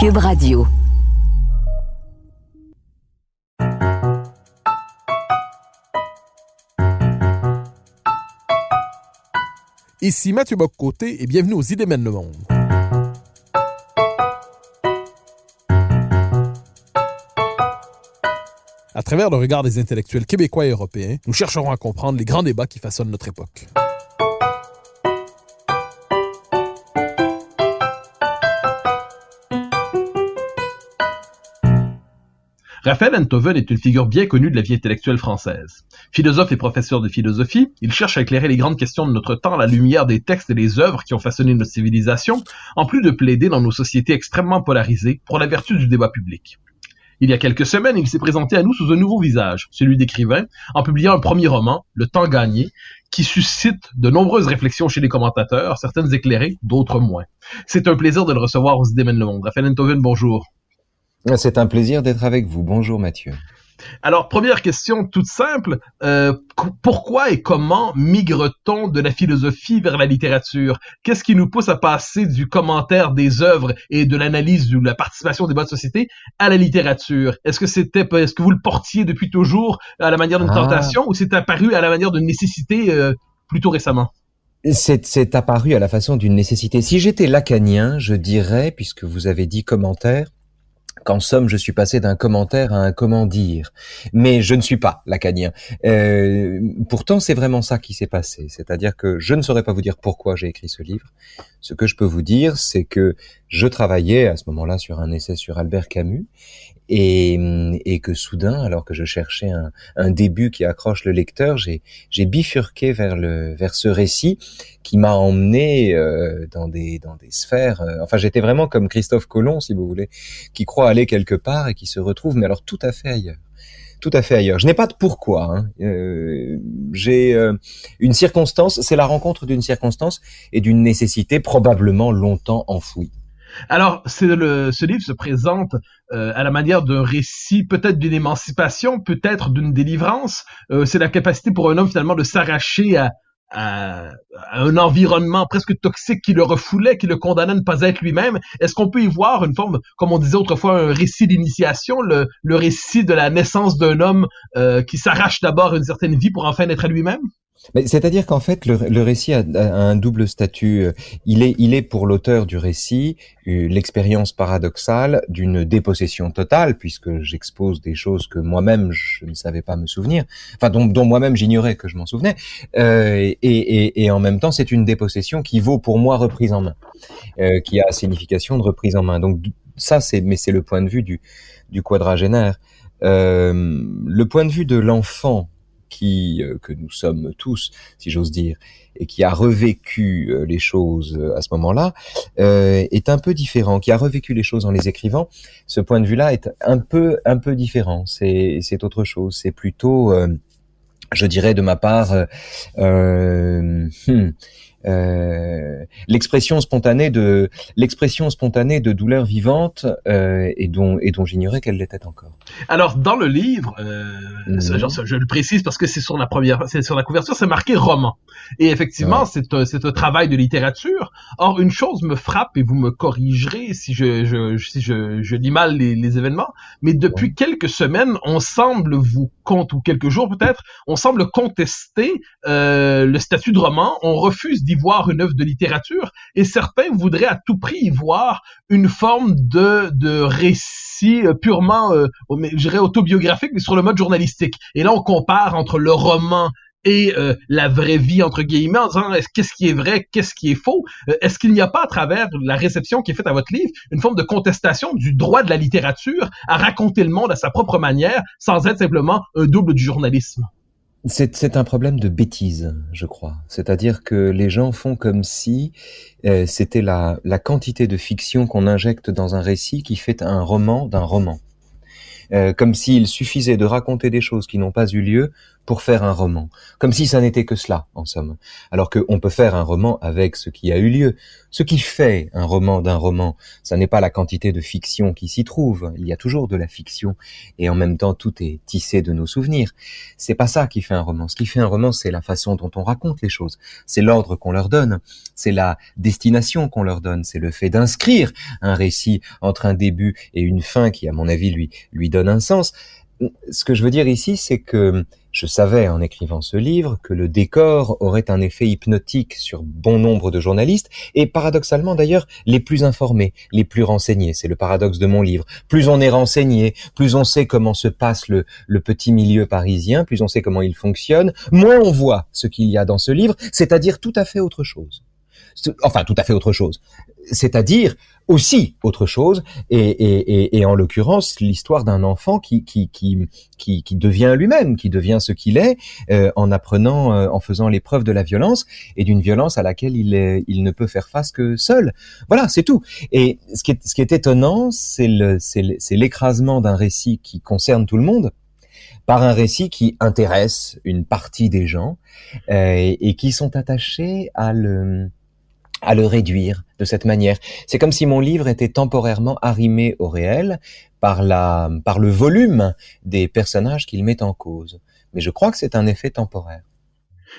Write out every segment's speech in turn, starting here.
Cube Radio. Ici Mathieu Bock-Côté et bienvenue aux Idées mènent le monde. À travers le regard des intellectuels québécois et européens, nous chercherons à comprendre les grands débats qui façonnent notre époque. Raphaël Enthoven est une figure bien connue de la vie intellectuelle française. Philosophe et professeur de philosophie, il cherche à éclairer les grandes questions de notre temps à la lumière des textes et des œuvres qui ont façonné notre civilisation, en plus de plaider dans nos sociétés extrêmement polarisées pour la vertu du débat public. Il y a quelques semaines, il s'est présenté à nous sous un nouveau visage, celui d'écrivain, en publiant un premier roman, Le Temps gagné, qui suscite de nombreuses réflexions chez les commentateurs, certaines éclairées, d'autres moins. C'est un plaisir de le recevoir aux Idées mènent le monde. Raphaël Enthoven, bonjour. C'est un plaisir d'être avec vous. Bonjour Mathieu. Alors, première question toute simple, pourquoi et comment migre-t-on de la philosophie vers la littérature? Qu'est-ce qui nous pousse à passer du commentaire des œuvres et de l'analyse de la participation au débat de société à la littérature? Est-ce que vous le portiez depuis toujours à la manière d'une tentation ou c'est apparu à la manière d'une nécessité plutôt récemment? C'est apparu à la façon d'une nécessité. Si j'étais lacanien, je dirais, puisque vous avez dit commentaire, qu'en somme, je suis passé d'un commentaire à un comment dire. Mais je ne suis pas lacanien. Pourtant, c'est vraiment ça qui s'est passé. C'est-à-dire que je ne saurais pas vous dire pourquoi j'ai écrit ce livre. Ce que je peux vous dire, c'est que je travaillais à ce moment-là sur un essai sur Albert Camus et que soudain, alors que je cherchais un début qui accroche le lecteur, j'ai bifurqué vers ce récit qui m'a emmené dans des sphères. Enfin, j'étais vraiment comme Christophe Colomb, si vous voulez, qui croit aller quelque part et qui se retrouve, mais alors tout à fait ailleurs. Tout à fait ailleurs. Je n'ai pas de pourquoi. J'ai une circonstance, c'est la rencontre d'une circonstance et d'une nécessité probablement longtemps enfouie. Alors, ce livre se présente à la manière d'un récit, peut-être d'une émancipation, peut-être d'une délivrance. C'est la capacité pour un homme finalement de s'arracher à un environnement presque toxique qui le refoulait, qui le condamnait à ne pas être lui-même. Est-ce qu'on peut y voir une forme, comme on disait autrefois, un récit d'initiation, le récit de la naissance d'un homme qui s'arrache d'abord à une certaine vie pour enfin être à lui-même? Mais c'est-à-dire qu'en fait, le récit a un double statut. Il est pour l'auteur du récit l'expérience paradoxale d'une dépossession totale, puisque j'expose des choses que moi-même je ne savais pas me souvenir, enfin dont moi-même j'ignorais que je m'en souvenais, et en même temps c'est une dépossession qui vaut pour moi reprise en main, qui a signification de reprise en main. Donc ça c'est le point de vue du quadragénaire. Le point de vue de l'enfant que nous sommes tous, si j'ose dire, et qui a revécu les choses à ce moment-là, est un peu différent, qui a revécu les choses en les écrivant. Ce point de vue-là est un peu différent. C'est autre chose. C'est plutôt, je dirais de ma part, l'expression spontanée de douleur vivante et dont j'ignorais qu'elle l'était encore. Alors dans le livre, je le précise parce que c'est sur la couverture, c'est marqué roman. Et effectivement, c'est un travail de littérature. Or une chose me frappe et vous me corrigerez si je lis mal les événements, mais depuis quelques semaines, ou quelques jours peut-être, on semble contester le statut de roman. On refuse d'y voir une œuvre de littérature et certains voudraient à tout prix y voir une forme de récit purement, je dirais autobiographique, mais sur le mode journalistique. Et là, on compare entre le roman et la vraie vie, entre guillemets, en disant qu'est-ce qui est vrai, qu'est-ce qui est faux. Est-ce qu'il n'y a pas, à travers la réception qui est faite à votre livre, une forme de contestation du droit de la littérature à raconter le monde à sa propre manière, sans être simplement un double du journalisme? C'est un problème de bêtise, je crois. C'est-à-dire que les gens font comme si c'était la quantité de fiction qu'on injecte dans un récit qui fait un roman d'un roman. Comme s'il suffisait de raconter des choses qui n'ont pas eu lieu pour faire un roman, comme si ça n'était que cela, en somme. Alors qu'on peut faire un roman avec ce qui a eu lieu. Ce qui fait un roman d'un roman, ça n'est pas la quantité de fiction qui s'y trouve. Il y a toujours de la fiction, et en même temps, tout est tissé de nos souvenirs. C'est pas ça qui fait un roman. Ce qui fait un roman, c'est la façon dont on raconte les choses. C'est l'ordre qu'on leur donne. C'est la destination qu'on leur donne. C'est le fait d'inscrire un récit entre un début et une fin qui, à mon avis, lui donne un sens. Ce que je veux dire ici, c'est que je savais en écrivant ce livre que le décor aurait un effet hypnotique sur bon nombre de journalistes et paradoxalement d'ailleurs les plus informés, les plus renseignés. C'est le paradoxe de mon livre. Plus on est renseigné, plus on sait comment se passe le petit milieu parisien, plus on sait comment il fonctionne, moins on voit ce qu'il y a dans ce livre, c'est-à-dire tout à fait autre chose. Enfin, tout à fait autre chose. C'est-à-dire aussi autre chose, et en l'occurrence l'histoire d'un enfant qui devient lui-même, qui devient ce qu'il est, en apprenant, en faisant l'épreuve de la violence et d'une violence à laquelle il ne peut faire face que seul. Voilà, c'est tout. Et ce qui est étonnant, c'est l'écrasement d'un récit qui concerne tout le monde par un récit qui intéresse une partie des gens et qui sont attachés à le réduire de cette manière. C'est comme si mon livre était temporairement arrimé au réel par le volume des personnages qu'il met en cause. Mais je crois que c'est un effet temporaire.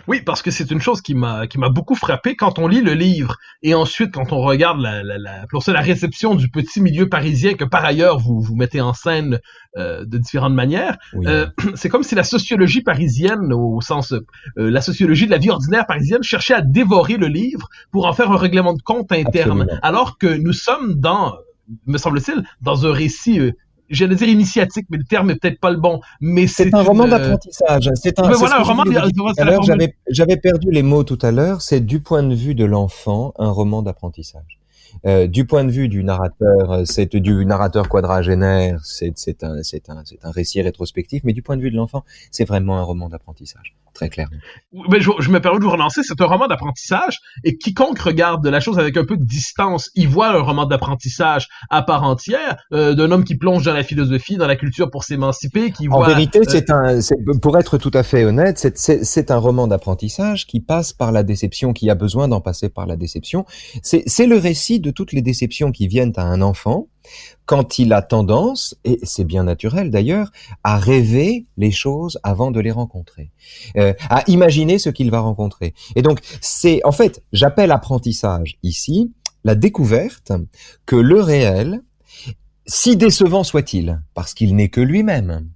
Oui, parce que c'est une chose qui m'a beaucoup frappé quand on lit le livre et ensuite quand on regarde la réception du petit milieu parisien que par ailleurs vous mettez en scène de différentes manières. Oui. C'est comme si la sociologie parisienne, au sens la sociologie de la vie ordinaire parisienne, cherchait à dévorer le livre pour en faire un règlement de compte interne. Absolument. Alors que nous sommes me semble-t-il, dans un récit j'allais dire initiatique, mais le terme est peut-être pas le bon. Mais c'est un roman d'apprentissage. Un roman. J'avais perdu les mots tout à l'heure. C'est du point de vue de l'enfant, un roman d'apprentissage. Du point de vue du narrateur, c'est du narrateur quadragénaire. C'est un récit rétrospectif. Mais du point de vue de l'enfant, c'est vraiment un roman d'apprentissage. Très clairement. Mais je me permets de vous relancer, c'est un roman d'apprentissage et quiconque regarde la chose avec un peu de distance, y voit un roman d'apprentissage à part entière d'un homme qui plonge dans la philosophie, dans la culture pour s'émanciper, qui voit... En vérité, pour être tout à fait honnête, c'est un roman d'apprentissage qui passe par la déception, qui a besoin d'en passer par la déception. C'est le récit de toutes les déceptions qui viennent à un enfant quand il a tendance, et c'est bien naturel d'ailleurs, à rêver les choses avant de les rencontrer, à imaginer ce qu'il va rencontrer. Et donc, en fait, j'appelle apprentissage ici la découverte que le réel, si décevant soit-il, parce qu'il n'est que lui-même,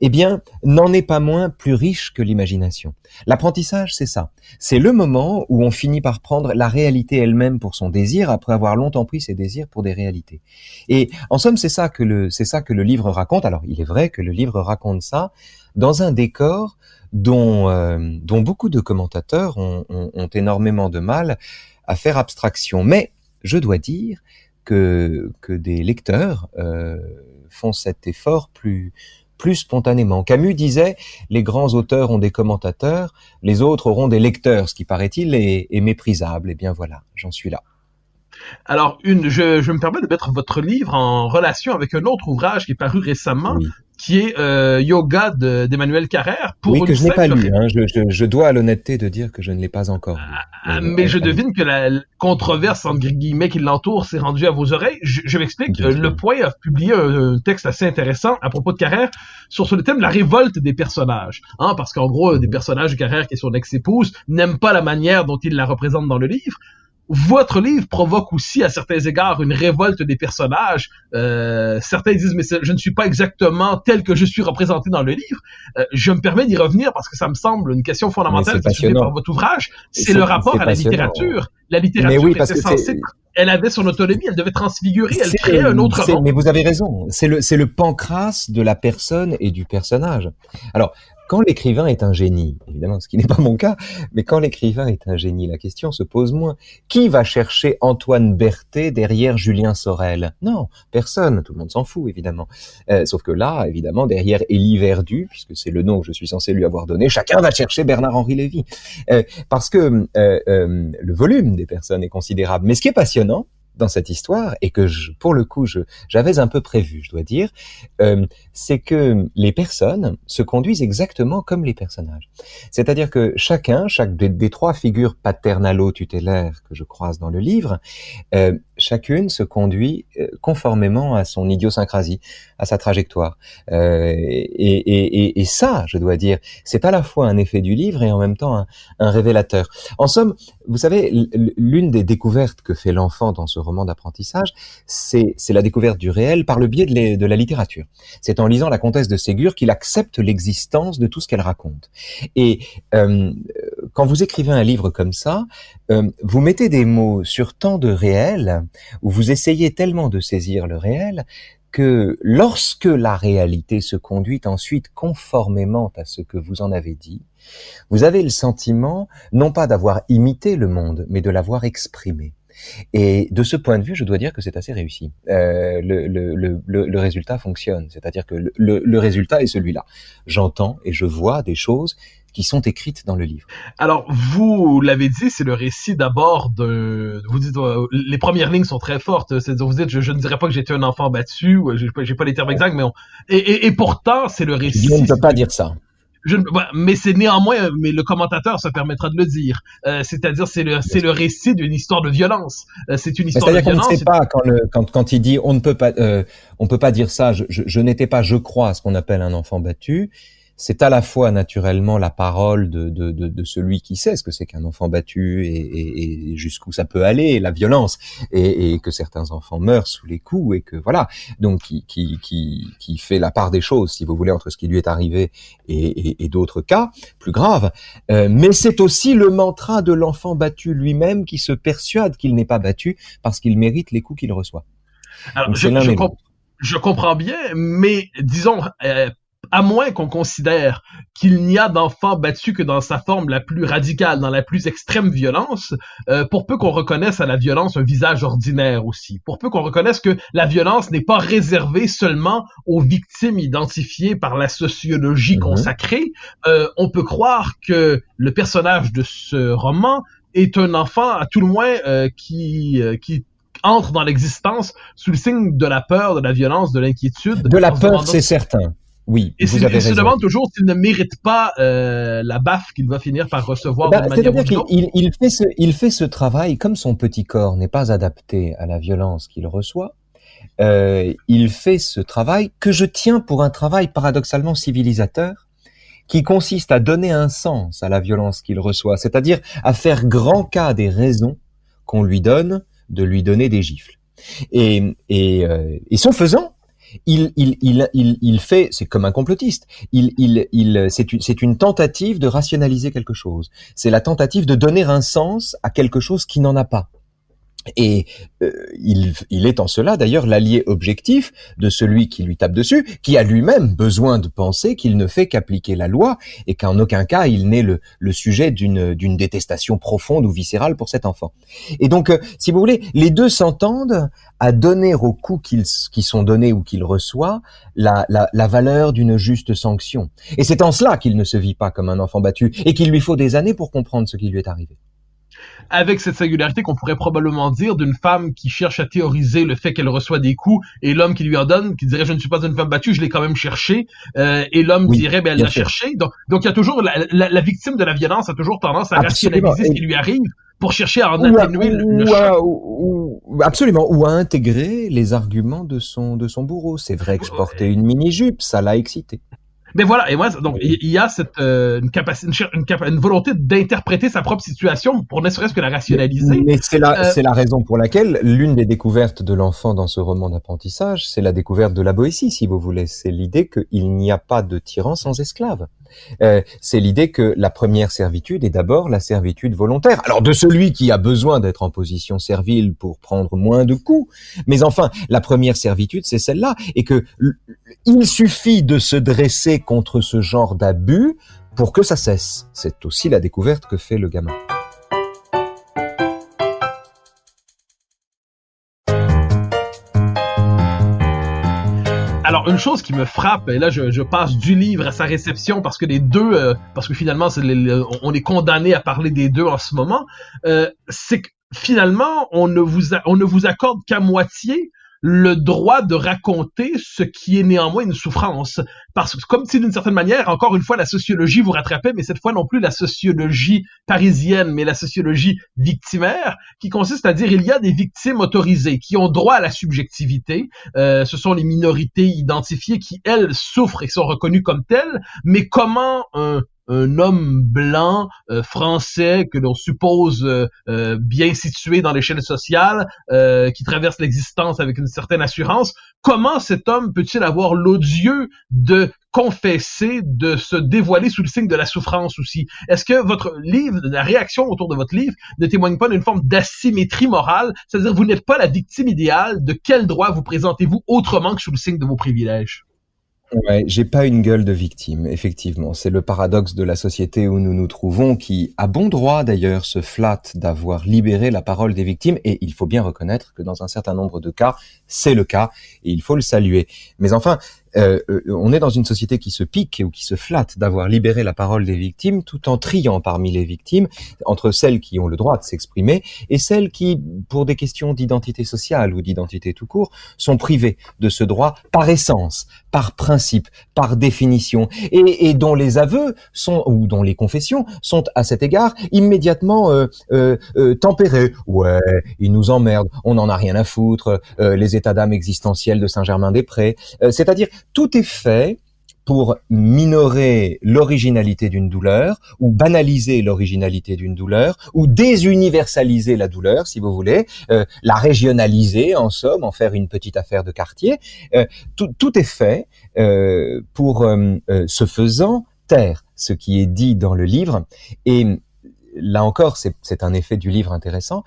eh bien, n'en est pas moins plus riche que l'imagination. L'apprentissage, c'est ça. C'est le moment où on finit par prendre la réalité elle-même pour son désir, après avoir longtemps pris ses désirs pour des réalités. Et en somme, c'est ça que le livre raconte. Alors, il est vrai que le livre raconte ça dans un décor dont beaucoup de commentateurs ont énormément de mal à faire abstraction. Mais je dois dire que des lecteurs font cet effort plus spontanément. Camus disait « Les grands auteurs ont des commentateurs, les autres auront des lecteurs », ce qui paraît-il est méprisable. Eh bien voilà, j'en suis là. Alors, je me permets de mettre votre livre en relation avec un autre ouvrage qui est paru récemment, oui, qui est Yoga d'Emmanuel Carrère. Oui, que je n'ai pas lu. Hein. Je dois à l'honnêteté de dire que je ne l'ai pas encore lu. Mais je devine que la controverse, entre guillemets, qui l'entoure s'est rendue à vos oreilles. Je m'explique. Le Point a publié un texte assez intéressant à propos de Carrère sur le thème de la révolte des personnages. Hein, parce qu'en gros, des personnages de Carrère, qui est son ex-épouse, n'aiment pas la manière dont il la représente dans le livre. Votre livre provoque aussi, à certains égards, une révolte des personnages. Certains disent, mais je ne suis pas exactement tel que je suis représenté dans le livre. Je me permets d'y revenir parce que ça me semble une question fondamentale qui est par votre ouvrage. C'est le rapport à la littérature. La littérature était censée... Elle avait son autonomie, elle devait transfigurer, elle créait un autre monde. Mais vous avez raison, c'est le pancras de la personne et du personnage. Alors, quand l'écrivain est un génie, évidemment, ce qui n'est pas mon cas, mais quand l'écrivain est un génie, la question se pose moins. Qui va chercher Antoine Berthet derrière Julien Sorel? Non, personne, tout le monde s'en fout, évidemment. Sauf que là, évidemment, derrière Élie Verdu, puisque c'est le nom que je suis censé lui avoir donné, chacun va chercher Bernard-Henri Lévy. Parce que le volume des personnes est considérable. Mais ce qui est passionnant, dans cette histoire, et que pour le coup, j'avais un peu prévu, je dois dire, c'est que les personnes se conduisent exactement comme les personnages. C'est-à-dire que chaque des trois figures paternalo-tutélaires que je croise dans le livre, chacune se conduit conformément à son idiosyncrasie, à sa trajectoire. Et ça, je dois dire, c'est à la fois un effet du livre et en même temps un révélateur. En somme, vous savez, l'une des découvertes que fait l'enfant dans ce roman d'apprentissage, c'est la découverte du réel par le biais de la littérature. C'est en lisant La Comtesse de Ségur qu'il accepte l'existence de tout ce qu'elle raconte. Et quand vous écrivez un livre comme ça, vous mettez des mots sur tant de réel, où vous essayez tellement de saisir le réel, que lorsque la réalité se conduit ensuite conformément à ce que vous en avez dit, vous avez le sentiment, non pas d'avoir imité le monde, mais de l'avoir exprimé. Et de ce point de vue, je dois dire que c'est assez réussi. Le résultat fonctionne, c'est-à-dire que le résultat est celui-là. J'entends et je vois des choses qui sont écrites dans le livre. Alors, vous l'avez dit, c'est le récit d'abord vous dites, les premières lignes sont très fortes. C'est-à-dire, vous dites, je ne dirais pas que j'étais un enfant battu, j'ai pas les termes exacts, mais et pourtant, c'est le récit. On ne peut pas dire ça. Mais c'est néanmoins, mais le commentateur se permettra de le dire. C'est-à-dire, c'est le récit d'une histoire de violence. C'est une histoire de violence. C'est-à-dire qu'on ne sait pas quand il dit on peut pas dire ça. Je n'étais pas, je crois, ce qu'on appelle un enfant battu. C'est à la fois naturellement la parole de celui qui sait ce que c'est qu'un enfant battu et jusqu'où ça peut aller, la violence, et que certains enfants meurent sous les coups, et que voilà, donc qui fait la part des choses, si vous voulez, entre ce qui lui est arrivé et d'autres cas plus graves. Mais c'est aussi le mantra de l'enfant battu lui-même qui se persuade qu'il n'est pas battu parce qu'il mérite les coups qu'il reçoit. Alors, je comprends bien, mais disons, à moins qu'on considère qu'il n'y a d'enfant battu que dans sa forme la plus radicale, dans la plus extrême violence, pour peu qu'on reconnaisse à la violence un visage ordinaire aussi, pour peu qu'on reconnaisse que la violence n'est pas réservée seulement aux victimes identifiées par la sociologie consacrée, on peut croire que le personnage de ce roman est un enfant, à tout le moins, qui entre dans l'existence sous le signe de la peur, de la violence, de l'inquiétude. De la peur, c'est certain. Oui, et vous avez raison. Il se demande toujours s'il ne mérite pas la baffe qu'il va finir par recevoir d'une manière ou d'une autre. Il fait ce travail, comme son petit corps n'est pas adapté à la violence qu'il reçoit, il fait ce travail que je tiens pour un travail paradoxalement civilisateur, qui consiste à donner un sens à la violence qu'il reçoit, c'est-à-dire à faire grand cas des raisons qu'on lui donne de lui donner des gifles. Et ce faisant, il fait, c'est comme un complotiste. C'est une tentative de rationaliser quelque chose. C'est la tentative de donner un sens à quelque chose qui n'en a pas. Et il est en cela d'ailleurs l'allié objectif de celui qui lui tape dessus, qui a lui-même besoin de penser qu'il ne fait qu'appliquer la loi et qu'en aucun cas il n'est le sujet d'une détestation profonde ou viscérale pour cet enfant. Et donc, si vous voulez, les deux s'entendent à donner aux coups qui sont donnés ou qu'il reçoit la valeur d'une juste sanction. Et c'est en cela qu'il ne se vit pas comme un enfant battu et qu'il lui faut des années pour comprendre ce qui lui est arrivé. Avec cette singularité qu'on pourrait probablement dire d'une femme qui cherche à théoriser le fait qu'elle reçoit des coups, et l'homme qui lui en donne, qui dirait je ne suis pas une femme battue, je l'ai quand même cherché, et l'homme dirait elle l'a cherché. Donc il y a toujours la victime de la violence a toujours tendance à rationaliser ce qui lui arrive pour chercher à en atténuer le choc. Absolument, ou à intégrer les arguments de son bourreau. C'est vrai que je portais une mini-jupe, ça l'a excité. Mais voilà, et moi, donc il y a cette une volonté d'interpréter sa propre situation pour ne serait-ce que la rationaliser. Mais c'est la raison pour laquelle l'une des découvertes de l'enfant dans ce roman d'apprentissage, c'est la découverte de la Boétie, si vous voulez. C'est l'idée qu'il n'y a pas de tyran sans esclave. C'est l'idée que la première servitude est d'abord la servitude volontaire. Alors de celui qui a besoin d'être en position servile pour prendre moins de coups, mais enfin la première servitude c'est celle-là, et que il suffit de se dresser contre ce genre d'abus pour que ça cesse. C'est aussi la découverte que fait le gamin. Alors, une chose qui me frappe, et là je passe du livre à sa réception parce que les deux, parce que finalement on est condamné à parler des deux en ce moment, c'est que finalement, on ne vous accorde qu'à moitié le droit de raconter ce qui est néanmoins une souffrance. Parce que, comme si d'une certaine manière, encore une fois, la sociologie vous rattrapait, mais cette fois non plus la sociologie parisienne, mais la sociologie victimaire, qui consiste à dire il y a des victimes autorisées qui ont droit à la subjectivité. Ce sont les minorités identifiées qui, elles, souffrent et sont reconnues comme telles, mais comment un homme blanc français que l'on suppose bien situé dans l'échelle sociale, qui traverse l'existence avec une certaine assurance, comment cet homme peut-il avoir l'odieux de confesser, de se dévoiler sous le signe de la souffrance aussi? Est-ce que votre livre, la réaction autour de votre livre, ne témoigne pas d'une forme d'asymétrie morale? C'est-à-dire, vous n'êtes pas la victime idéale, de quel droit vous présentez-vous autrement que sous le signe de vos privilèges? Ouais, j'ai pas une gueule de victime, effectivement. C'est le paradoxe de la société où nous nous trouvons, qui, à bon droit d'ailleurs, se flatte d'avoir libéré la parole des victimes, et il faut bien reconnaître que dans un certain nombre de cas, c'est le cas, et il faut le saluer. Mais enfin, on est dans une société qui se pique ou qui se flatte d'avoir libéré la parole des victimes, tout en triant parmi les victimes entre celles qui ont le droit de s'exprimer et celles qui, pour des questions d'identité sociale ou d'identité tout court, sont privées de ce droit par essence, par principe, par définition, et dont les aveux sont, ou dont les confessions sont à cet égard immédiatement tempérés. Ouais, ils nous emmerdent, on n'en a rien à foutre, les états d'âme existentiels de Saint-Germain-des-Prés, c'est-à-dire tout est fait pour minorer l'originalité d'une douleur, ou banaliser l'originalité d'une douleur, ou désuniversaliser la douleur, si vous voulez, la régionaliser, en somme, en faire une petite affaire de quartier. Tout est fait pour, ce faisant, taire ce qui est dit dans le livre. Et là encore, c'est un effet du livre intéressant.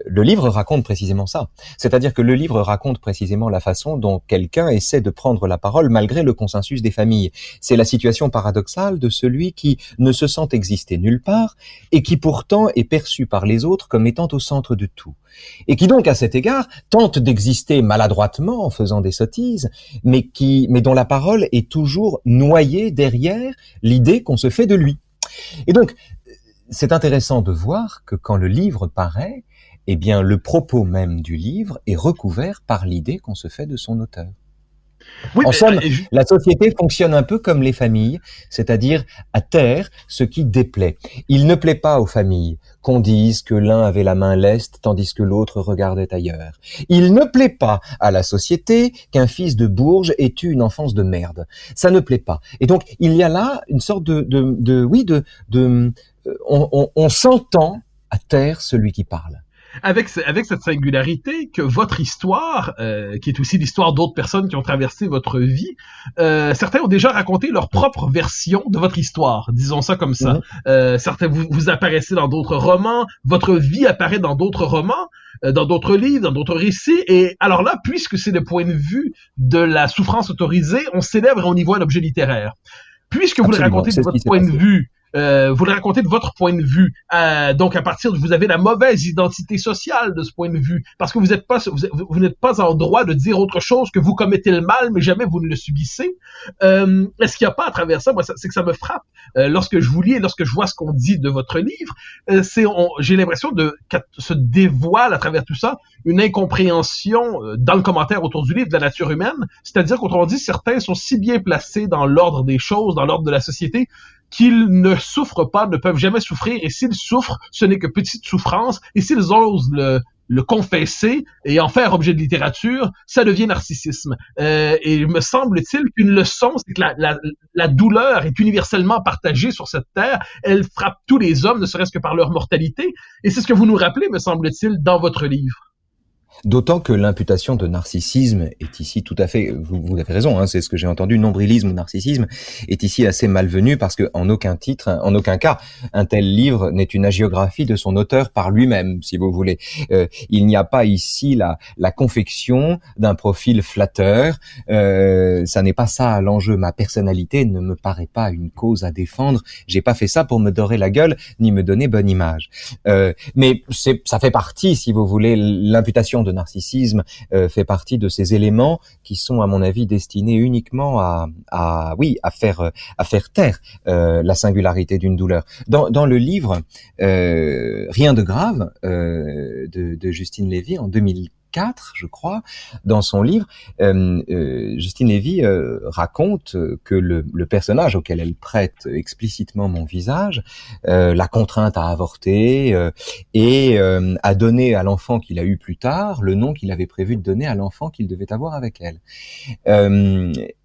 Le livre raconte précisément ça. C'est-à-dire que le livre raconte précisément la façon dont quelqu'un essaie de prendre la parole malgré le consensus des familles. C'est la situation paradoxale de celui qui ne se sent exister nulle part et qui pourtant est perçu par les autres comme étant au centre de tout. Et qui donc, à cet égard, tente d'exister maladroitement en faisant des sottises, mais dont la parole est toujours noyée derrière l'idée qu'on se fait de lui. Et donc, c'est intéressant de voir que quand le livre paraît, eh bien, le propos même du livre est recouvert par l'idée qu'on se fait de son auteur. Oui, en somme, la société fonctionne un peu comme les familles, c'est-à-dire à taire ce qui déplaît. Il ne plaît pas aux familles qu'on dise que l'un avait la main leste tandis que l'autre regardait ailleurs. Il ne plaît pas à la société qu'un fils de Bourges ait eu une enfance de merde. Ça ne plaît pas. Et donc, il y a là une sorte on s'entend à taire celui qui parle. Avec cette singularité que votre histoire, qui est aussi l'histoire d'autres personnes qui ont traversé votre vie, certains ont déjà raconté leur propre version de votre histoire, disons ça comme ça. Certains vous apparaissez dans d'autres romans, votre vie apparaît dans d'autres romans, dans d'autres livres, dans d'autres récits, et alors là, puisque c'est le point de vue de la souffrance autorisée, on célèbre et on y voit un objet littéraire. Puisque vous le racontez de votre point de vue, vous le racontez de votre point de vue, donc à partir de vous avez la mauvaise identité sociale de ce point de vue, parce que vous n'êtes pas en droit de dire autre chose que vous commettez le mal, mais jamais vous ne le subissez. Est-ce qu'il n'y a pas à travers ça, moi, c'est que ça me frappe lorsque je vous lis et lorsque je vois ce qu'on dit de votre livre, j'ai l'impression que se dévoile à travers tout ça une incompréhension dans le commentaire autour du livre de la nature humaine, c'est-à-dire qu'autrement dit, certains sont si bien placés dans l'ordre des choses, dans l'ordre de la société, qu'ils ne souffrent pas, ne peuvent jamais souffrir, et s'ils souffrent, ce n'est que petite souffrance, et s'ils osent le confesser et en faire objet de littérature, ça devient narcissisme. Et me semble-t-il qu'une leçon, c'est que la douleur est universellement partagée sur cette terre, elle frappe tous les hommes, ne serait-ce que par leur mortalité, et c'est ce que vous nous rappelez, me semble-t-il, dans votre livre. D'autant que l'imputation de narcissisme est ici tout à fait, vous avez raison, hein, c'est ce que j'ai entendu, nombrilisme ou narcissisme est ici assez malvenu parce que en aucun cas, un tel livre n'est une hagiographie de son auteur par lui-même, si vous voulez. Il n'y a pas ici la confection d'un profil flatteur, ça n'est pas ça l'enjeu. Ma personnalité ne me paraît pas une cause à défendre. J'ai pas fait ça pour me dorer la gueule ni me donner bonne image. Mais ça fait partie, si vous voulez, l'imputation de narcissisme fait partie de ces éléments qui sont, à mon avis, destinés uniquement à faire taire la singularité d'une douleur. Dans le livre Rien de grave de Justine Lévy en 2004, je crois, dans son livre, Justine Lévy raconte que le personnage auquel elle prête explicitement mon visage l'a contrainte à avorter et a donné à l'enfant qu'il a eu plus tard le nom qu'il avait prévu de donner à l'enfant qu'il devait avoir avec elle.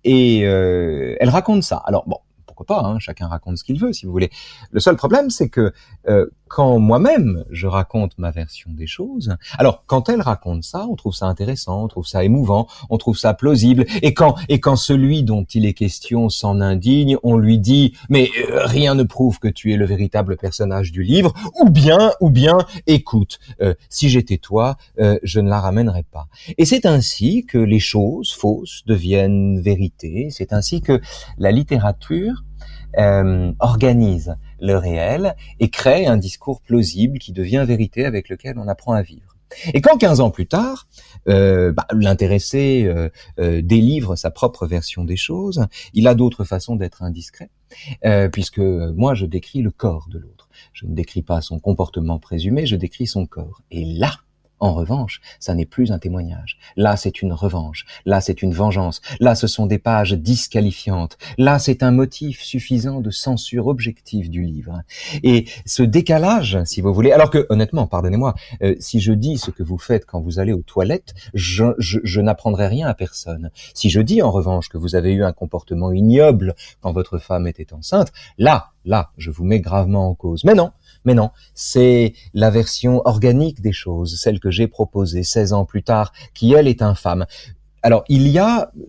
Elle raconte ça. Alors bon, pourquoi pas, hein, chacun raconte ce qu'il veut, si vous voulez. Le seul problème, c'est que quand moi-même je raconte ma version des choses, alors quand elle raconte ça, on trouve ça intéressant, on trouve ça émouvant, on trouve ça plausible, et quand celui dont il est question s'en indigne, on lui dit mais rien ne prouve que tu es le véritable personnage du livre, ou bien écoute, si j'étais toi, je ne la ramènerais pas. Et c'est ainsi que les choses fausses deviennent vérité, c'est ainsi que la littérature organise le réel et crée un discours plausible qui devient vérité avec lequel on apprend à vivre. Et quand 15 ans plus tard, l'intéressé délivre sa propre version des choses, il a d'autres façons d'être indiscret, puisque moi je décris le corps de l'autre. Je ne décris pas son comportement présumé, je décris son corps. Et là, en revanche, ça n'est plus un témoignage. Là, c'est une revanche. Là, c'est une vengeance. Là, ce sont des pages disqualifiantes. Là, c'est un motif suffisant de censure objective du livre. Et ce décalage, si vous voulez, alors que, honnêtement, pardonnez-moi, si je dis ce que vous faites quand vous allez aux toilettes, je n'apprendrai rien à personne. Si je dis, en revanche, que vous avez eu un comportement ignoble quand votre femme était enceinte, là, je vous mets gravement en cause. Mais non, c'est la version organique des choses, celle que j'ai proposée 16 ans plus tard, qui elle est infâme. Alors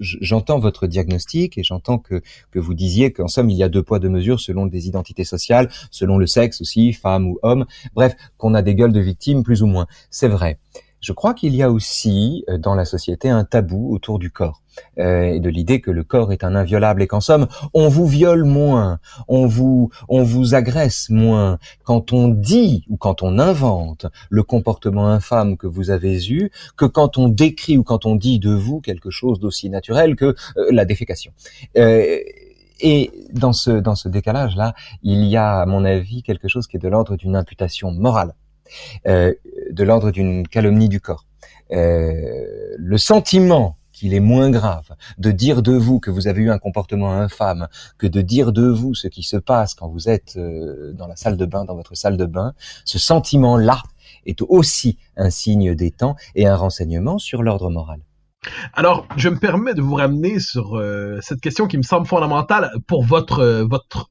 j'entends votre diagnostic et j'entends que vous disiez qu'en somme il y a 2 poids 2 mesures selon des identités sociales, selon le sexe aussi, femme ou homme, bref, qu'on a des gueules de victimes plus ou moins. C'est vrai. Je crois qu'il y a aussi dans la société un tabou autour du corps et de l'idée que le corps est un inviolable et qu'en somme on vous viole moins, on vous agresse moins quand on dit ou quand on invente le comportement infâme que vous avez eu que quand on décrit ou quand on dit de vous quelque chose d'aussi naturel que la défécation. Et dans ce décalage-là, il y a à mon avis quelque chose qui est de l'ordre d'une imputation morale. De l'ordre d'une calomnie du corps. Le sentiment qu'il est moins grave de dire de vous que vous avez eu un comportement infâme que de dire de vous ce qui se passe quand vous êtes dans la salle de bain, dans votre salle de bain, ce sentiment-là est aussi un signe des temps et un renseignement sur l'ordre moral. Alors, je me permets de vous ramener sur cette question qui me semble fondamentale pour votre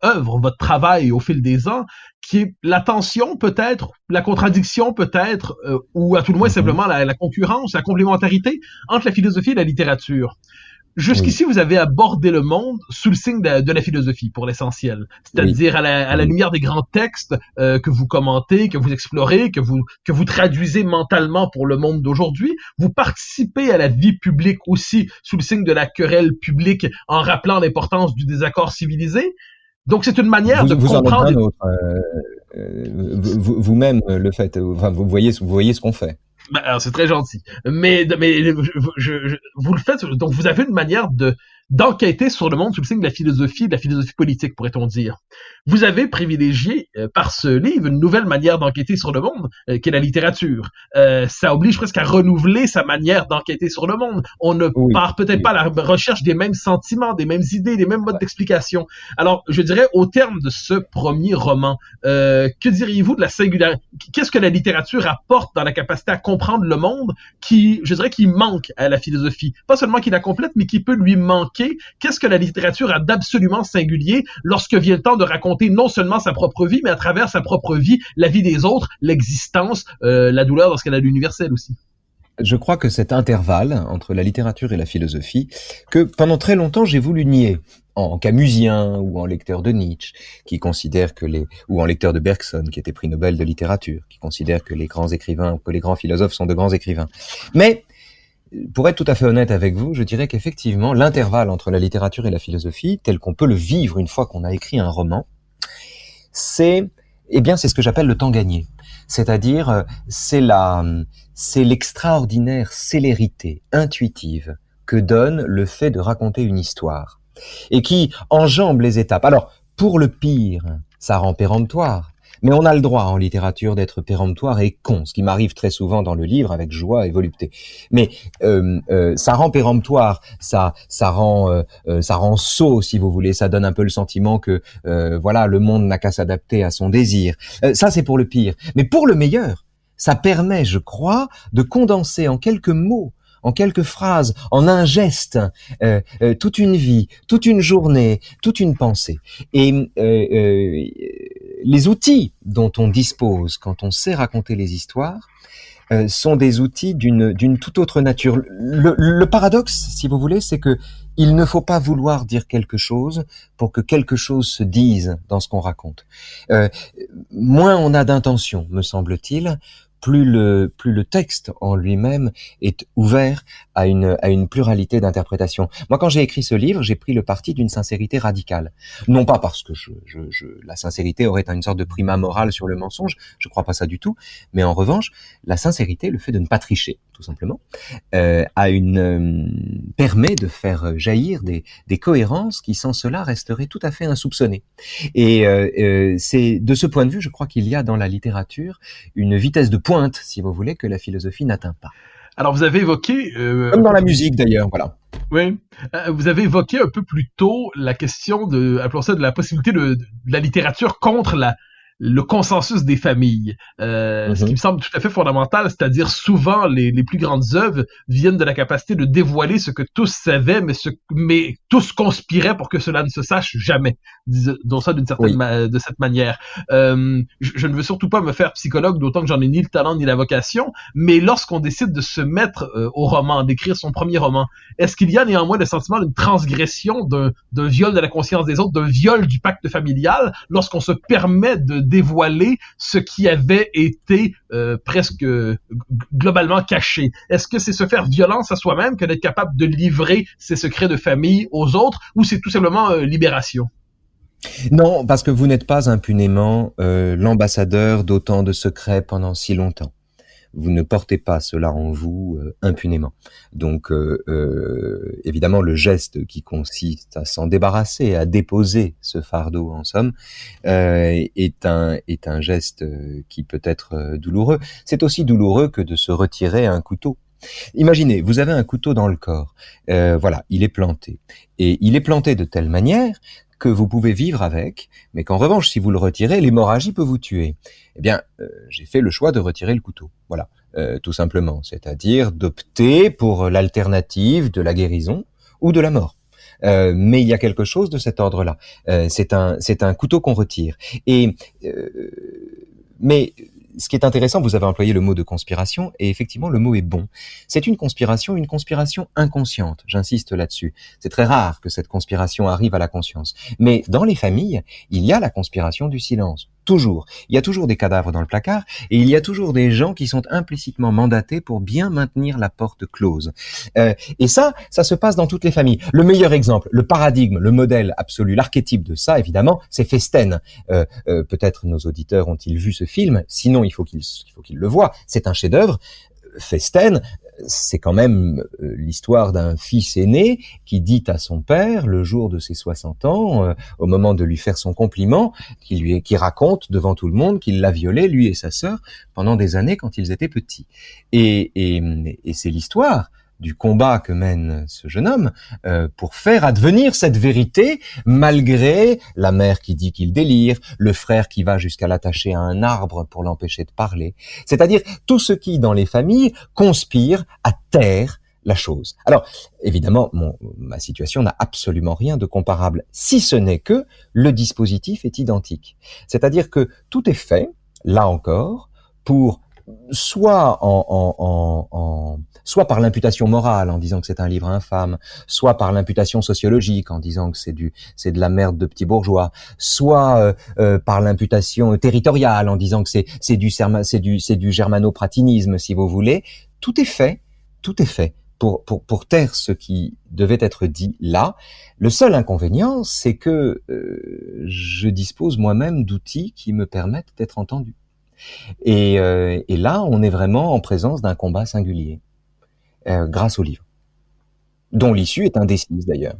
œuvre, votre travail au fil des ans, qui est la tension peut-être, la contradiction peut-être, ou à tout le moins simplement la concurrence, la complémentarité entre la philosophie et la littérature. Jusqu'ici, vous avez abordé le monde sous le signe de la philosophie, pour l'essentiel. C'est-à-dire à la lumière des grands textes que vous commentez, que vous explorez, que vous traduisez mentalement pour le monde d'aujourd'hui. Vous participez à la vie publique aussi sous le signe de la querelle publique en rappelant l'importance du désaccord civilisé. Donc, c'est une manière de comprendre... En autre, vous-même le faites. Enfin, vous voyez ce qu'on fait. Alors, c'est très gentil. Mais vous le faites, donc vous avez une manière d'enquêter sur le monde sous le signe de la philosophie politique, pourrait-on dire. Vous avez privilégié, par ce livre, une nouvelle manière d'enquêter sur le monde, qui est la littérature. Ça oblige presque à renouveler sa manière d'enquêter sur le monde. On ne part peut-être pas à la recherche des mêmes sentiments, des mêmes idées, des mêmes modes d'explication. Alors, je dirais, au terme de ce premier roman, que diriez-vous de la singularité? Qu'est-ce que la littérature apporte dans la capacité à comprendre le monde qui manque à la philosophie? Pas seulement qui la complète, mais qui peut lui manquer. Qu'est-ce que la littérature a d'absolument singulier lorsque vient le temps de raconter non seulement sa propre vie, mais à travers sa propre vie, la vie des autres, l'existence, la douleur lorsqu'elle a l'universel aussi? Je crois que cet intervalle entre la littérature et la philosophie, que pendant très longtemps j'ai voulu nier, en camusien ou en lecteur de Nietzsche, qui considère ou en lecteur de Bergson, qui était prix Nobel de littérature, qui considère que les grands écrivains, que les grands philosophes sont de grands écrivains. Mais pour être tout à fait honnête avec vous, je dirais qu'effectivement, l'intervalle entre la littérature et la philosophie, tel qu'on peut le vivre une fois qu'on a écrit un roman, c'est Eh bien, c'est ce que j'appelle le temps gagné. C'est-à-dire, c'est l'extraordinaire célérité intuitive que donne le fait de raconter une histoire et qui enjambe les étapes. Alors, pour le pire, ça rend péremptoire. Mais on a le droit en littérature d'être péremptoire et con, ce qui m'arrive très souvent dans le livre avec joie et volupté. Mais ça rend péremptoire, ça rend sot, si vous voulez. Ça donne un peu le sentiment que voilà, le monde n'a qu'à s'adapter à son désir. Ça, c'est pour le pire. Mais pour le meilleur, ça permet, je crois, de condenser en quelques mots, en quelques phrases, en un geste, toute une vie, toute une journée, toute une pensée. Et les outils dont on dispose quand on sait raconter les histoires sont des outils d'une toute autre nature. Le paradoxe, si vous voulez, c'est que il ne faut pas vouloir dire quelque chose pour que quelque chose se dise dans ce qu'on raconte. Moins on a d'intention, me semble-t-il, plus le texte en lui-même est ouvert à une pluralité d'interprétations. Moi, quand j'ai écrit ce livre, j'ai pris le parti d'une sincérité radicale. Non pas parce que la sincérité aurait une sorte de primat moral sur le mensonge, je crois pas ça du tout, mais en revanche, la sincérité, le fait de ne pas tricher, tout simplement, permet de faire jaillir des cohérences qui, sans cela, resteraient tout à fait insoupçonnées. Et c'est de ce point de vue, je crois qu'il y a dans la littérature une vitesse de pointe, si vous voulez, que la philosophie n'atteint pas. Alors, vous avez évoqué... Comme dans la musique, d'ailleurs, voilà. Oui. Vous avez évoqué un peu plus tôt la question appelons ça, de la possibilité de la littérature contre le consensus des familles. Ce qui me semble tout à fait fondamental, c'est-à-dire souvent les plus grandes œuvres viennent de la capacité de dévoiler ce que tous savaient, mais tous conspiraient pour que cela ne se sache jamais. Disons ça de cette manière. Je ne veux surtout pas me faire psychologue, d'autant que j'en ai ni le talent ni la vocation, mais lorsqu'on décide de se mettre au roman, d'écrire son premier roman, est-ce qu'il y a néanmoins le sentiment d'une transgression, d'un viol de la conscience des autres, d'un viol du pacte familial, lorsqu'on se permet de dévoiler ce qui avait été presque globalement caché? Est-ce que c'est se faire violence à soi-même que d'être capable de livrer ses secrets de famille aux autres, ou c'est tout simplement libération? Non, parce que vous n'êtes pas impunément l'ambassadeur d'autant de secrets pendant si longtemps. Vous ne portez pas cela en vous impunément. Donc, évidemment, le geste qui consiste à s'en débarrasser, à déposer ce fardeau, en somme, est un geste qui peut être douloureux. C'est aussi douloureux que de se retirer un couteau. Imaginez, vous avez un couteau dans le corps. Voilà, il est planté. Et il est planté de telle manière que vous pouvez vivre avec, mais qu'en revanche, si vous le retirez, l'hémorragie peut vous tuer. Eh bien, j'ai fait le choix de retirer le couteau. Voilà, tout simplement. C'est-à-dire d'opter pour l'alternative de la guérison ou de la mort. Mais il y a quelque chose de cet ordre-là. C'est un couteau qu'on retire. Mais ce qui est intéressant, vous avez employé le mot de conspiration, et effectivement, le mot est bon. C'est une conspiration inconsciente. J'insiste là-dessus. C'est très rare que cette conspiration arrive à la conscience. Mais dans les familles, il y a la conspiration du silence. Toujours. Il y a toujours des cadavres dans le placard, et il y a toujours des gens qui sont implicitement mandatés pour bien maintenir la porte close. Et ça se passe dans toutes les familles. Le meilleur exemple, le paradigme, le modèle absolu, l'archétype de ça, évidemment, c'est Festen. Peut-être nos auditeurs ont-ils vu ce film, sinon il faut qu'ils le voient. C'est un chef-d'œuvre. Festen, c'est quand même l'histoire d'un fils aîné qui dit à son père, le jour de ses 60 ans, au moment de lui faire son compliment, qui raconte devant tout le monde qu'il l'a violé, lui et sa sœur, pendant des années quand ils étaient petits. Et c'est l'histoire du combat que mène ce jeune homme pour faire advenir cette vérité, malgré la mère qui dit qu'il délire, le frère qui va jusqu'à l'attacher à un arbre pour l'empêcher de parler. C'est-à-dire tout ce qui, dans les familles, conspire à taire la chose. Alors, évidemment, ma situation n'a absolument rien de comparable, si ce n'est que le dispositif est identique. C'est-à-dire que tout est fait, là encore, pour soit soit par l'imputation morale en disant que c'est un livre infâme, soit par l'imputation sociologique en disant que c'est de la merde de petits bourgeois, soit par l'imputation territoriale en disant que c'est du germano-pratinisme, si vous voulez. Tout est fait pour taire ce qui devait être dit là. Le seul inconvénient, c'est que je dispose moi-même d'outils qui me permettent d'être entendu. Et là, on est vraiment en présence d'un combat singulier, grâce au livre, dont l'issue est indécise d'ailleurs.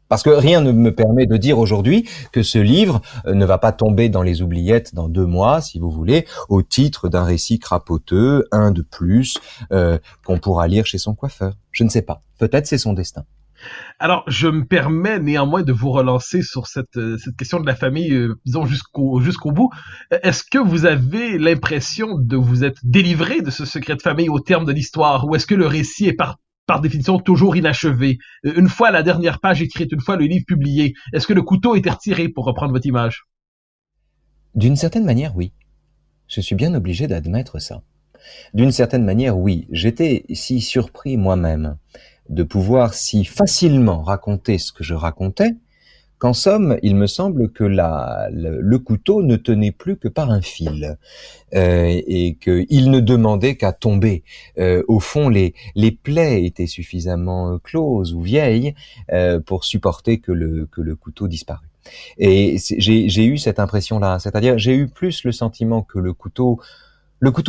Parce que rien ne me permet de dire aujourd'hui que ce livre ne va pas tomber dans les oubliettes dans 2 mois, si vous voulez, au titre d'un récit crapoteux, un de plus, qu'on pourra lire chez son coiffeur. Je ne sais pas. Peut-être c'est son destin. Alors, je me permets néanmoins de vous relancer sur cette question de la famille, disons jusqu'au bout. Est-ce que vous avez l'impression de vous être délivré de ce secret de famille au terme de l'histoire, ou est-ce que le récit est par définition toujours inachevé? Une fois la dernière page écrite, une fois le livre publié, est-ce que le couteau était retiré, pour reprendre votre image? D'une certaine manière, oui. Je suis bien obligé d'admettre ça. D'une certaine manière, oui. J'étais si surpris moi-même de pouvoir si facilement raconter ce que je racontais, qu'en somme, il me semble que le couteau ne tenait plus que par un fil, et qu'il ne demandait qu'à tomber. Au fond, les plaies étaient suffisamment closes ou vieilles pour supporter que le couteau disparût. Et j'ai eu cette impression-là, c'est-à-dire j'ai eu plus le sentiment que le couteau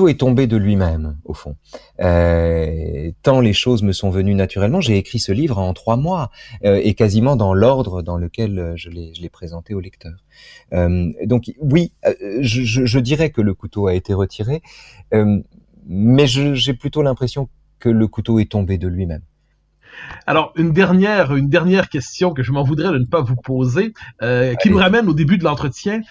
est tombé de lui-même, au fond. Tant les choses me sont venues naturellement, j'ai écrit ce livre en 3 mois, et quasiment dans l'ordre dans lequel je l'ai présenté au lecteur. Donc oui, je dirais que le couteau a été retiré, mais j'ai plutôt l'impression que le couteau est tombé de lui-même. Alors, une dernière question que je m'en voudrais de ne pas vous poser, qui nous ramène au début de l'entretien.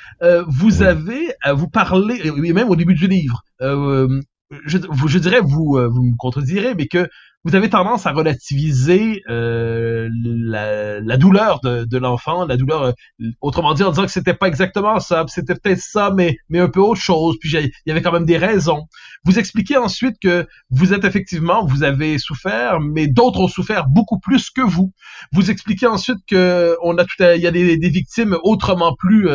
Vous avez, vous parlez, et même au début du livre, je dirais, vous me contredirez, mais que vous avez tendance à relativiser la douleur de l'enfant, la douleur, autrement dit, en disant que c'était pas exactement ça, c'était peut-être ça, mais un peu autre chose, puis il y avait quand même des raisons. Vous expliquez ensuite que vous avez souffert, mais d'autres ont souffert beaucoup plus que vous. Vous expliquez ensuite que il y a des victimes autrement plus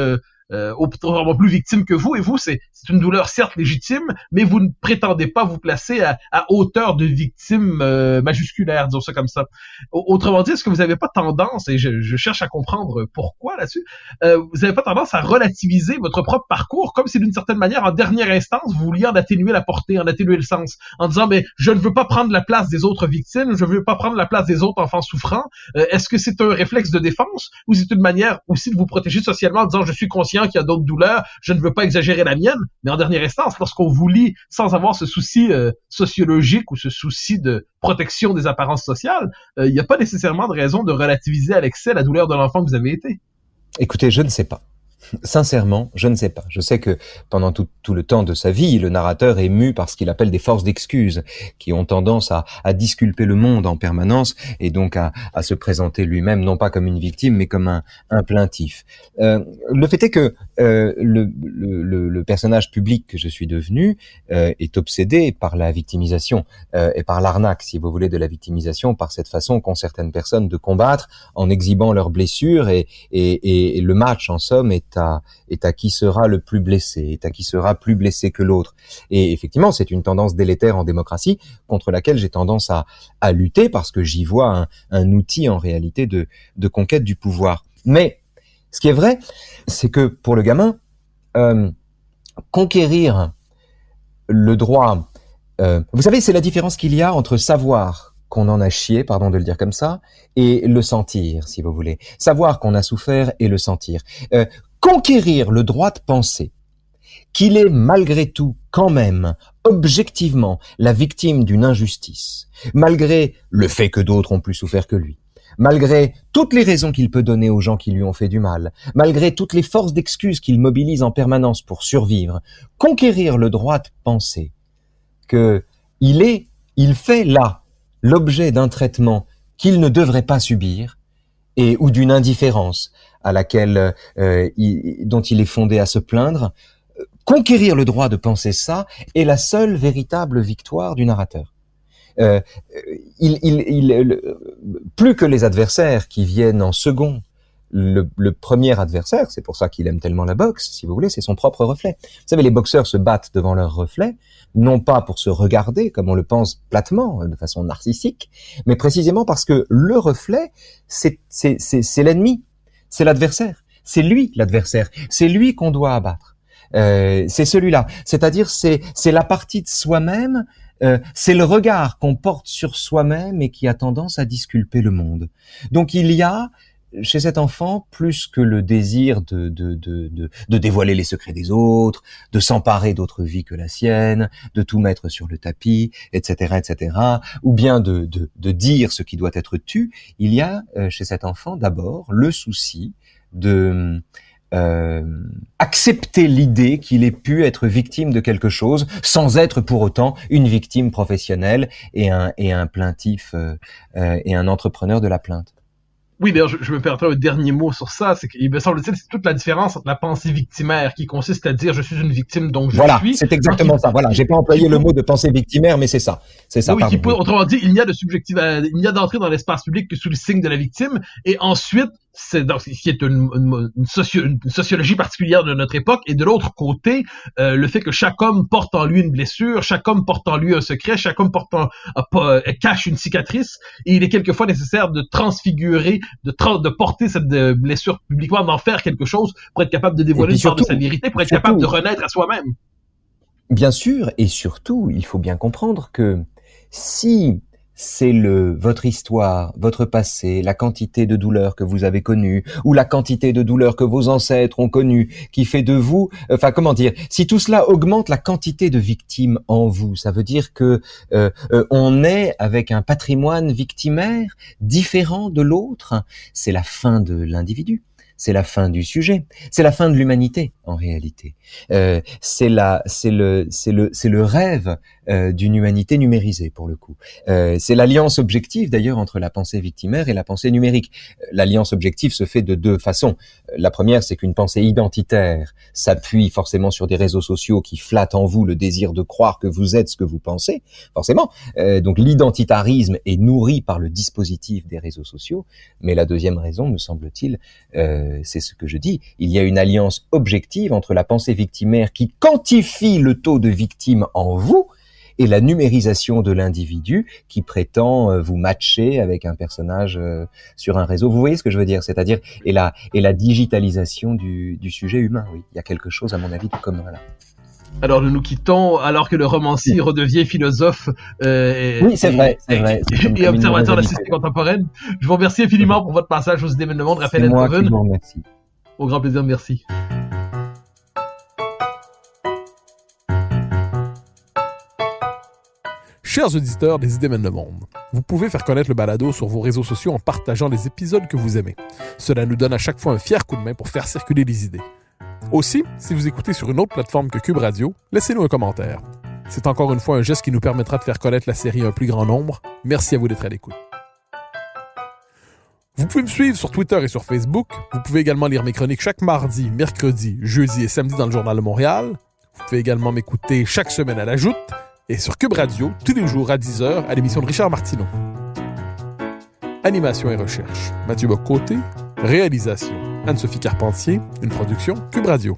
victimes que vous, et vous, c'est une douleur certes légitime, mais vous ne prétendez pas vous placer à hauteur de victime majusculaire, disons ça comme ça. Autrement dit, est-ce que vous n'avez pas tendance, et je cherche à comprendre pourquoi là-dessus, vous n'avez pas tendance à relativiser votre propre parcours, comme si d'une certaine manière, en dernière instance, vous vouliez en atténuer la portée, en atténuer le sens, en disant, mais je ne veux pas prendre la place des autres victimes, je ne veux pas prendre la place des autres enfants souffrants. Est-ce que c'est un réflexe de défense, ou c'est une manière aussi de vous protéger socialement en disant, je suis conscient qu'il y a d'autres douleurs, je ne veux pas exagérer la mienne, mais en dernière instance, lorsqu'on vous lit sans avoir ce souci sociologique ou ce souci de protection des apparences sociales, il n'y a pas nécessairement de raison de relativiser à l'excès la douleur de l'enfant que vous avez été. Écoutez, je ne sais pas. Sincèrement, je ne sais pas. Je sais que pendant tout le temps de sa vie, le narrateur est mu par ce qu'il appelle des forces d'excuse, qui ont tendance à disculper le monde en permanence, et donc à se présenter lui-même non pas comme une victime, mais comme un plaintif. Le fait est que le personnage public que je suis devenu est obsédé par la victimisation, et par l'arnaque, si vous voulez, de la victimisation, par cette façon qu'ont certaines personnes de combattre en exhibant leurs blessures, et le match, en somme, est à qui sera le plus blessé, est à qui sera plus blessé que l'autre. Et effectivement, c'est une tendance délétère en démocratie contre laquelle j'ai tendance à lutter, parce que j'y vois un outil en réalité de conquête du pouvoir. Mais ce qui est vrai, c'est que pour le gamin, conquérir le droit, vous savez, c'est la différence qu'il y a entre savoir qu'on en a chié, pardon de le dire comme ça, et le sentir, si vous voulez. Savoir qu'on a souffert et le sentir. Conquérir le droit de penser qu'il est malgré tout, quand même, objectivement, la victime d'une injustice, malgré le fait que d'autres ont plus souffert que lui, malgré toutes les raisons qu'il peut donner aux gens qui lui ont fait du mal, malgré toutes les forces d'excuses qu'il mobilise en permanence pour survivre, conquérir le droit de penser que il fait là l'objet d'un traitement qu'il ne devrait pas subir, ou d'une indifférence à laquelle dont il est fondé à se plaindre. Conquérir le droit de penser ça est la seule véritable victoire du narrateur. Plus que les adversaires qui viennent en second le premier adversaire, c'est pour ça qu'il aime tellement la boxe, si vous voulez, c'est son propre reflet. Vous savez, les boxeurs se battent devant leur reflet, non pas pour se regarder, comme on le pense platement, de façon narcissique, mais précisément parce que le reflet, c'est l'ennemi, c'est l'adversaire, c'est lui l'adversaire, c'est lui qu'on doit abattre. C'est celui-là, c'est-à-dire c'est la partie de soi-même, c'est le regard qu'on porte sur soi-même et qui a tendance à disculper le monde. Donc il y a chez cet enfant plus que le désir de dévoiler les secrets des autres, de s'emparer d'autres vies que la sienne, de tout mettre sur le tapis, etc., etc., ou bien de dire ce qui doit être tu. Il y a chez cet enfant d'abord le souci de accepter l'idée qu'il ait pu être victime de quelque chose sans être pour autant une victime professionnelle et un plaintif et un entrepreneur de la plainte. Oui, d'ailleurs, je me permets un dernier mot sur ça, c'est qu'il me semble-t-il, c'est toute la différence entre la pensée victimaire, qui consiste à dire je suis une victime, donc je suis. Voilà, c'est exactement ça. Voilà, j'ai pas employé le mot de pensée victimaire, mais c'est ça. C'est ça. Oui, autrement dit, il n'y a de subjectif, il n'y a d'entrée dans l'espace public que sous le signe de la victime, et ensuite, c'est dans ce qui est une sociologie particulière de notre époque, et de l'autre côté, le fait que chaque homme porte en lui une blessure, chaque homme porte en lui un secret, chaque homme cache une cicatrice, et il est quelquefois nécessaire de transfigurer, de porter cette blessure publiquement, d'en faire quelque chose pour être capable de dévoiler une part de sa vérité, pour être capable de renaître à soi-même. Bien sûr, et surtout, il faut bien comprendre que si c'est votre histoire, votre passé, la quantité de douleurs que vous avez connues, ou la quantité de douleurs que vos ancêtres ont connues, qui fait de vous, si tout cela augmente la quantité de victimes en vous, ça veut dire que on est avec un patrimoine victimaire différent de l'autre. C'est la fin de l'individu. C'est la fin du sujet, c'est la fin de l'humanité en réalité. C'est le rêve d'une humanité numérisée pour le coup. C'est l'alliance objective d'ailleurs entre la pensée victimaire et la pensée numérique. L'alliance objective se fait de deux façons. La première, c'est qu'une pensée identitaire s'appuie forcément sur des réseaux sociaux qui flattent en vous le désir de croire que vous êtes ce que vous pensez, forcément. Donc l'identitarisme est nourri par le dispositif des réseaux sociaux. Mais la deuxième raison, me semble-t-il, c'est ce que je dis, il y a une alliance objective entre la pensée victimaire qui quantifie le taux de victimes en vous et la numérisation de l'individu qui prétend vous matcher avec un personnage sur un réseau. Vous voyez ce que je veux dire? C'est-à-dire, et la digitalisation du sujet humain, oui. Il y a quelque chose, à mon avis, de commun là. Alors nous nous quittons alors que le romancier redevient philosophe oui, c'est vrai. Et observateur de la société contemporaine. Je vous remercie infiniment pour votre passage aux idées de monde, Raphaël Enthoven. C'est moi qui vous remercie. Au grand plaisir, merci. Chers auditeurs des Idées mènent le monde, vous pouvez faire connaître le balado sur vos réseaux sociaux en partageant les épisodes que vous aimez. Cela nous donne à chaque fois un fier coup de main pour faire circuler les idées. Aussi, si vous écoutez sur une autre plateforme que Cube Radio, laissez-nous un commentaire. C'est encore une fois un geste qui nous permettra de faire connaître la série à un plus grand nombre. Merci à vous d'être à l'écoute. Vous pouvez me suivre sur Twitter et sur Facebook. Vous pouvez également lire mes chroniques chaque mardi, mercredi, jeudi et samedi dans le Journal de Montréal. Vous pouvez également m'écouter chaque semaine à la Joute et sur Cube Radio, tous les jours à 10h, à l'émission de Richard Martineau. Animation et recherche, Mathieu Bock-Côté. Réalisation, Anne-Sophie Carpentier. Une production Cube Radio.